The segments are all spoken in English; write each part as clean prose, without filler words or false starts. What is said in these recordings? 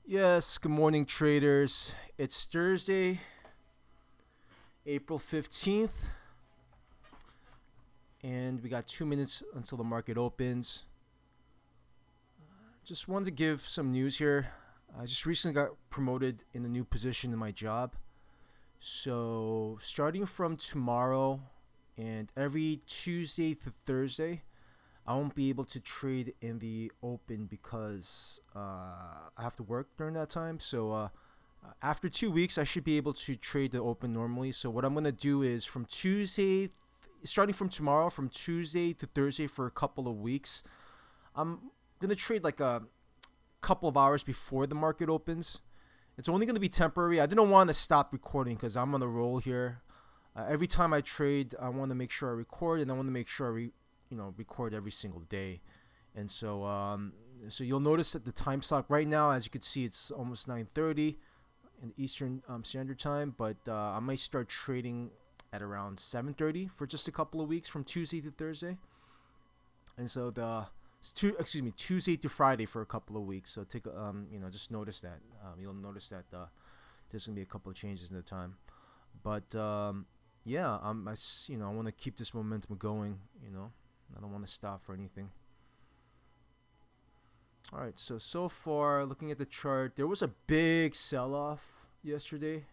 Yes, good morning, traders. It's Thursday, April 15th, and we got 2 minutes until the market opens. Just wanted to give some news here. I just recently got promoted in a new position in my job. So, starting from tomorrow and every Tuesday to Thursday, I won't be able to trade in the open because I have to work during that time. So, after 2 weeks, I should be able to trade the open normally. So what I'm gonna do is starting from tomorrow, from Tuesday to Thursday for a couple of weeks, I'm gonna trade like a couple of hours before the market opens. It's only gonna be temporary. I didn't want to stop recording because I'm on a roll here. Every time I trade, I want to make sure I record, and I want to make sure record every single day. And so you'll notice that the time slot right now, as you can see, it's almost 9:30 in Eastern Standard Time, but I might start trading at around 7:30 for just a couple of weeks from Tuesday to Thursday, and so Tuesday to Friday for a couple of weeks. So just notice that you'll notice that there's gonna be a couple of changes in the time, but yeah, I want to keep this momentum going. I don't want to stop for anything. All right, so far, looking at the chart, there was a big sell-off yesterday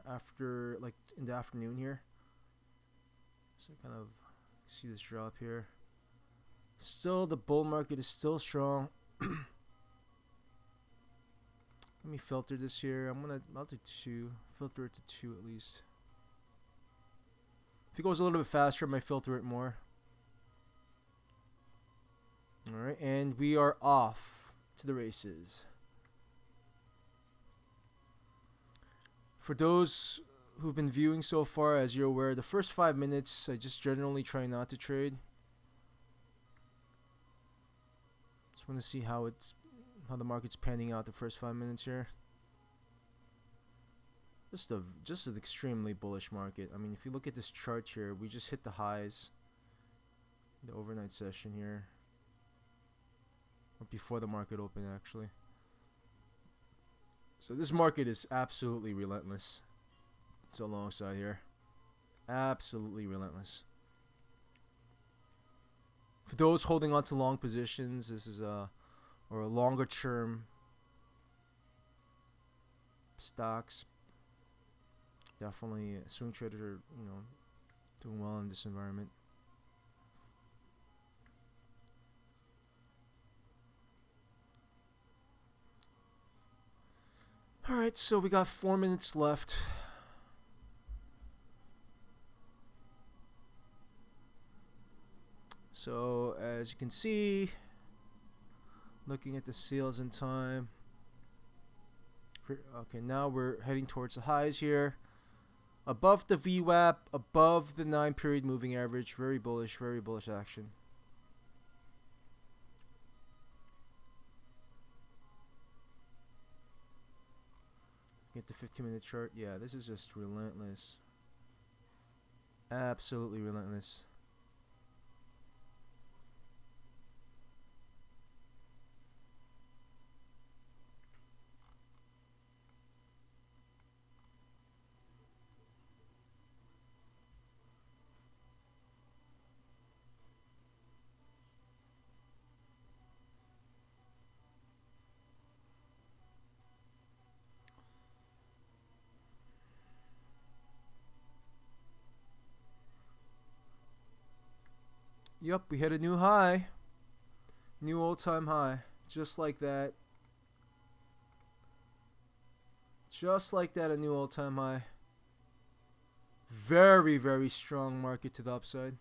after, like, in the afternoon here. So kind of see this drop here. Still, the bull market is still strong. Let me filter this here. I'll do two. Filter it to two at least. If it goes a little bit faster, I might filter it more. Alright, and we are off to the races. For those who've been viewing so far, as you're aware, the first 5 minutes I just generally try not to trade. Just want to see how the market's panning out the first 5 minutes here. Just an extremely bullish market. I mean, if you look at this chart here, we just hit the highs in the overnight session here. Before the market opened, actually. So this market is absolutely relentless. It's a long side here. Absolutely relentless. For those holding on to long positions, this is a longer term stocks. Definitely swing traders are, doing well in this environment. Alright, so we got 4 minutes left. So, as you can see, looking at the sales in time. Okay, now we're heading towards the highs here. Above the VWAP, above the 9-period moving average. Very bullish action. Get the 15-minute chart. Yeah, this is just relentless. Absolutely relentless. Yep, we hit a new high. New all-time high. Just like that. Just like that, a new all-time high. Very, very strong market to the upside.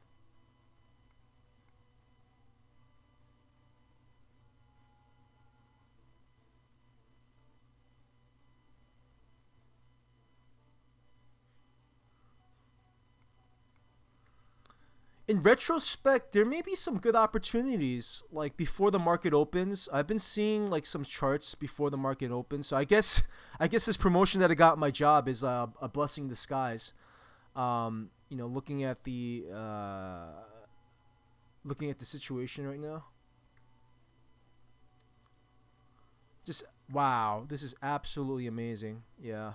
In retrospect, there may be some good opportunities, like before the market opens. I've been seeing like some charts before the market opens. So I guess this promotion that I got in my job is a blessing in disguise. Looking at the situation right now. Just Wow, this is absolutely amazing. Yeah.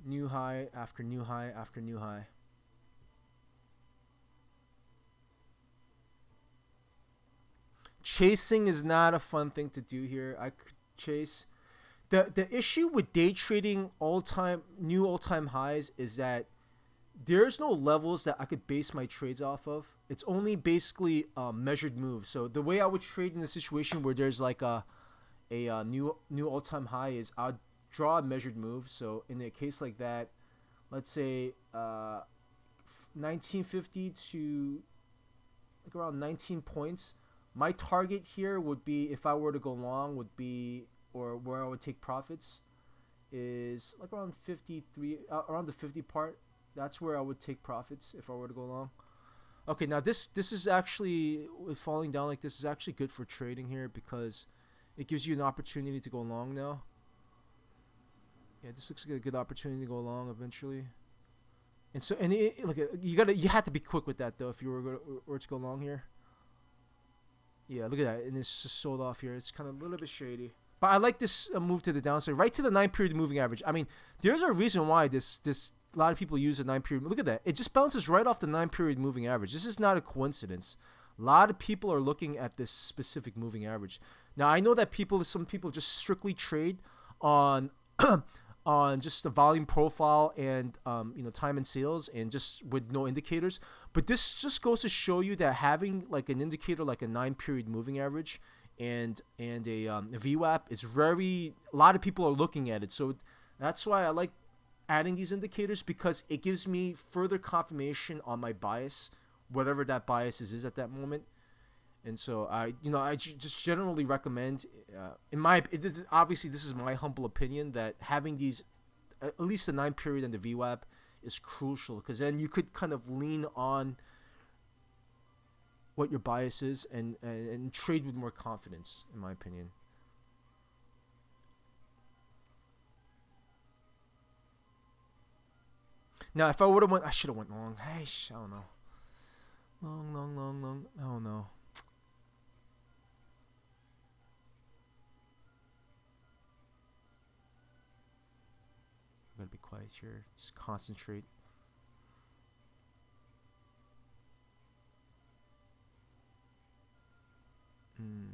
New high after new high after new high. Chasing is not a fun thing to do here. I could chase. The issue with day trading all time highs is that there's no levels that I could base my trades off of. It's only basically measured moves. So the way I would trade in a situation where there's like a new all time high is I'd draw a measured move. So in a case like that, let's say 1950 to like around 19 points. My target here would be, if I were to go long, would be, or where I would take profits, is like around 53, around the 50 part. That's where I would take profits if I were to go long. Okay, now this is actually, with falling down like this, is actually good for trading here because it gives you an opportunity to go long now. Yeah, this looks like a good opportunity to go long eventually. And so, look, you had to be quick with that though if you were to go long here. Yeah, look at that, and it's just sold off here. It's kind of a little bit shady, but I like this move to the downside, right to the 9 period moving average. I mean, there's a reason why this a lot of people use a 9 period. Look at that, it just bounces right off the 9 period moving average. This is not a coincidence. A lot of people are looking at this specific moving average. Now I know that some people just strictly trade on on just the volume profile and time and sales and just with no indicators. But this just goes to show you that having like an indicator like a 9 period moving average and a VWAP is very, a lot of people are looking at it. So that's why I like adding these indicators, because it gives me further confirmation on my bias, whatever that bias is at that moment. And so I just generally recommend, obviously this is my humble opinion, that having these, at least the 9 period and the VWAP is crucial, because then you could kind of lean on what your bias is and trade with more confidence, in my opinion. Now, if I would have went, I should have went long. Hey, I don't know. Long, long, long, long. Oh no. I'm gonna be quiet here. Just concentrate. Hmm.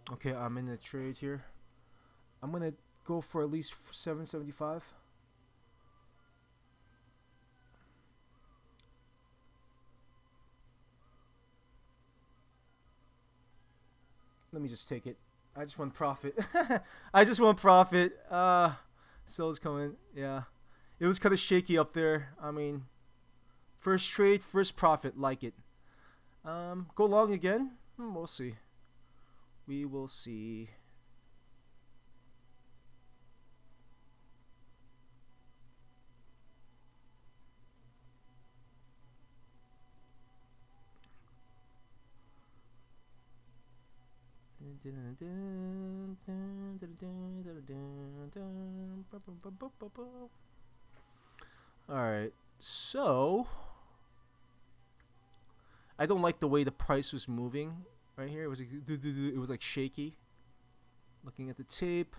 Okay, I'm in the trade here. I'm gonna go for at least 775. Let me just take it. I just want profit. I just want profit. Sell's coming. Yeah, it was kind of shaky up there. I mean, first trade, first profit. Like it. Go long again. We'll see. We will see. All right. So I don't like the way the price was moving right here. It was like shaky. Looking at the tape.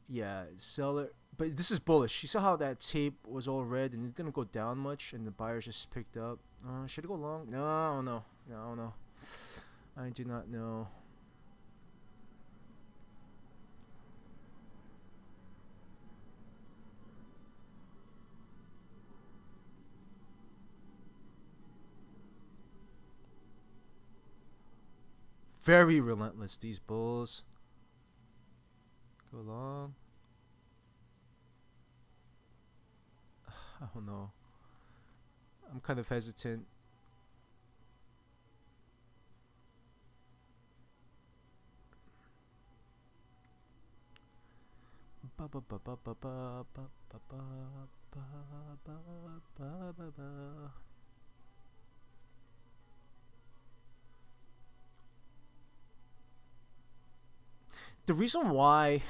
Yeah, seller. But this is bullish. You saw how that tape was all red and it didn't go down much, and the buyers just picked up. Should it go long? No, no, no, no. I do not know. Very relentless, these bulls. Go long. I don't know. I'm kind of hesitant. The reason why,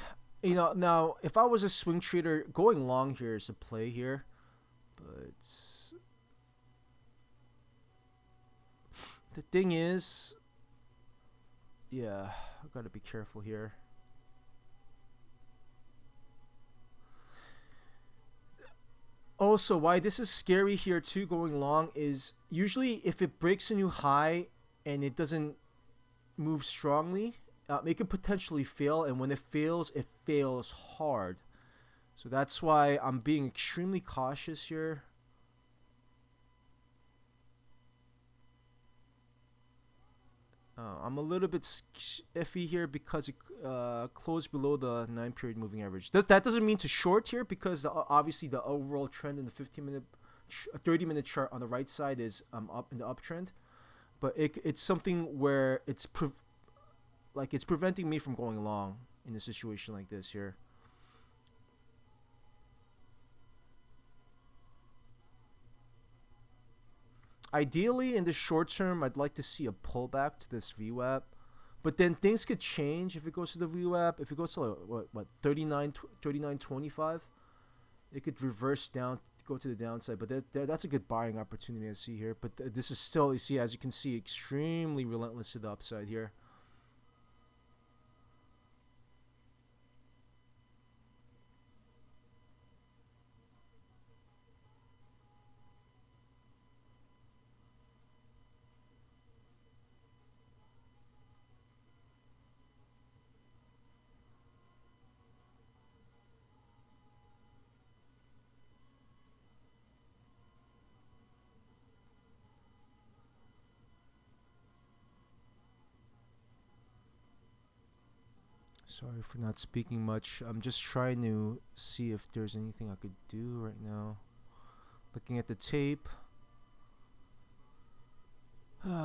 now if I was a swing trader, going long here is the play here, but the thing is, yeah, I gotta be careful here. Also, why this is scary here too, going long, is usually if it breaks a new high and it doesn't move strongly, it could potentially fail, and when it fails hard. So that's why I'm being extremely cautious here. I'm a little bit iffy here because it closed below the 9 period moving average. That doesn't mean to short here, because obviously the overall trend in the 15-minute, 30-minute chart on the right side is up in the uptrend. But it's something where it's preventing me from going long in a situation like this here. Ideally, in the short term, I'd like to see a pullback to this VWAP. But then things could change if it goes to the VWAP. If it goes to what 39.25, it could reverse down, go to the downside. But that's a good buying opportunity I see here. But this is still, you see, as you can see, extremely relentless to the upside here. Sorry for not speaking much. I'm just trying to see if there's anything I could do right now. Looking at the tape. There's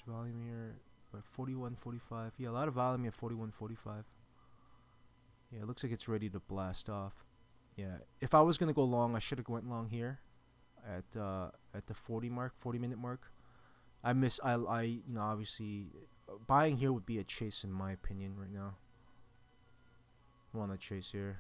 volume here. What, 41.45? Yeah, a lot of volume at 41.45. Yeah, it looks like it's ready to blast off. Yeah, if I was gonna go long, I should have went long here at the 40-minute mark. Obviously buying here would be a chase in my opinion right now. I want to chase here.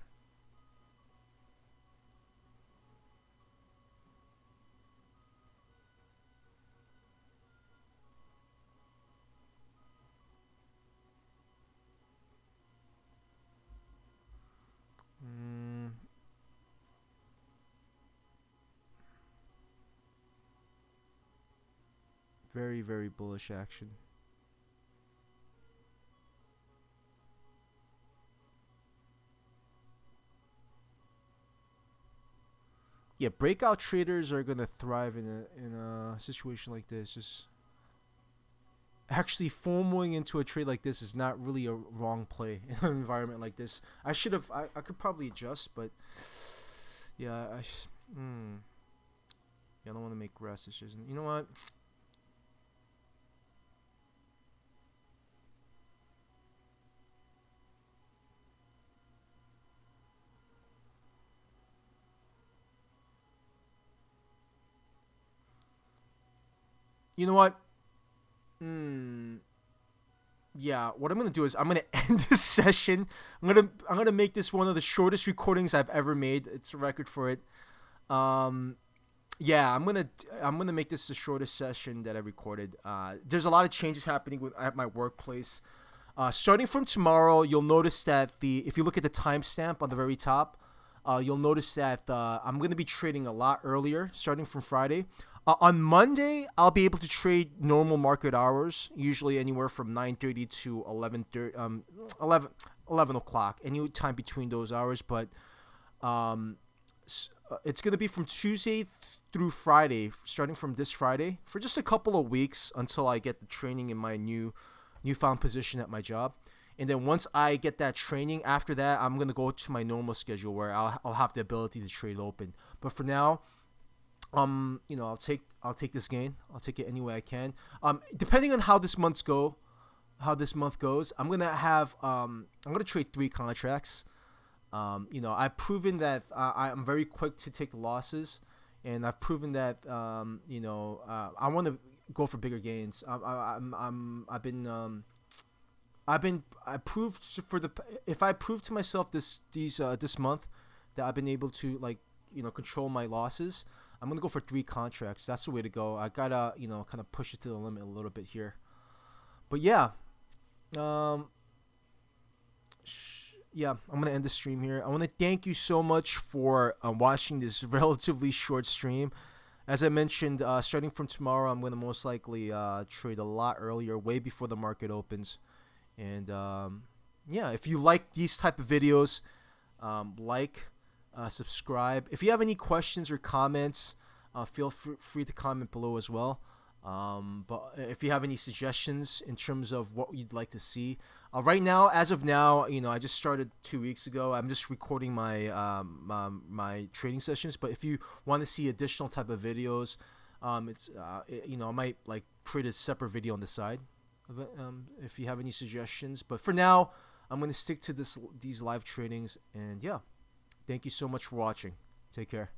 Very, very bullish action. Yeah, breakout traders are gonna thrive in a situation like this. Just actually FOMOing into a trade like this is not really a wrong play in an environment like this. I could probably adjust, but yeah, yeah, I don't want to make rash decisions. You know what? You know what? Yeah, what I'm gonna do is I'm gonna end this session. I'm gonna make this one of the shortest recordings I've ever made. It's a record for it. Um, yeah, I'm gonna make this the shortest session that I recorded. There's a lot of changes happening at my workplace. Starting from tomorrow, you'll notice that if you look at the timestamp on the very top, you'll notice that I'm going to be trading a lot earlier, starting from Friday. On Monday, I'll be able to trade normal market hours, usually anywhere from 9:30 to 11:30, 11 o'clock, any time between those hours. But it's gonna be from Tuesday through Friday, starting from this Friday for just a couple of weeks until I get the training in my newfound position at my job. And then once I get that training, after that, I'm gonna go to my normal schedule where I'll have the ability to trade open. But for now, I'll take this gain. I'll take it any way I can. Depending on how this month goes, I'm gonna trade 3 contracts. I've proven that I'm very quick to take the losses, and I've proven that I want to go for bigger gains. I proved for the if I prove to myself this month that I've been able to control my losses, I'm gonna go for 3 contracts. That's the way to go. I gotta kind of push it to the limit a little bit here. But yeah, I'm gonna end the stream here. I want to thank you so much for watching this relatively short stream. As I mentioned, starting from tomorrow, I'm gonna most likely trade a lot earlier, way before the market opens. And if you like these type of videos, subscribe. If you have any questions or comments, feel free to comment below as well. But if you have any suggestions in terms of what you'd like to see, right now, as of now, I just started 2 weeks ago. I'm just recording my trading sessions. But if you want to see additional type of videos, I might create a separate video on the side of it, if you have any suggestions. But for now, I'm going to stick to these live tradings. And yeah, thank you so much for watching. Take care.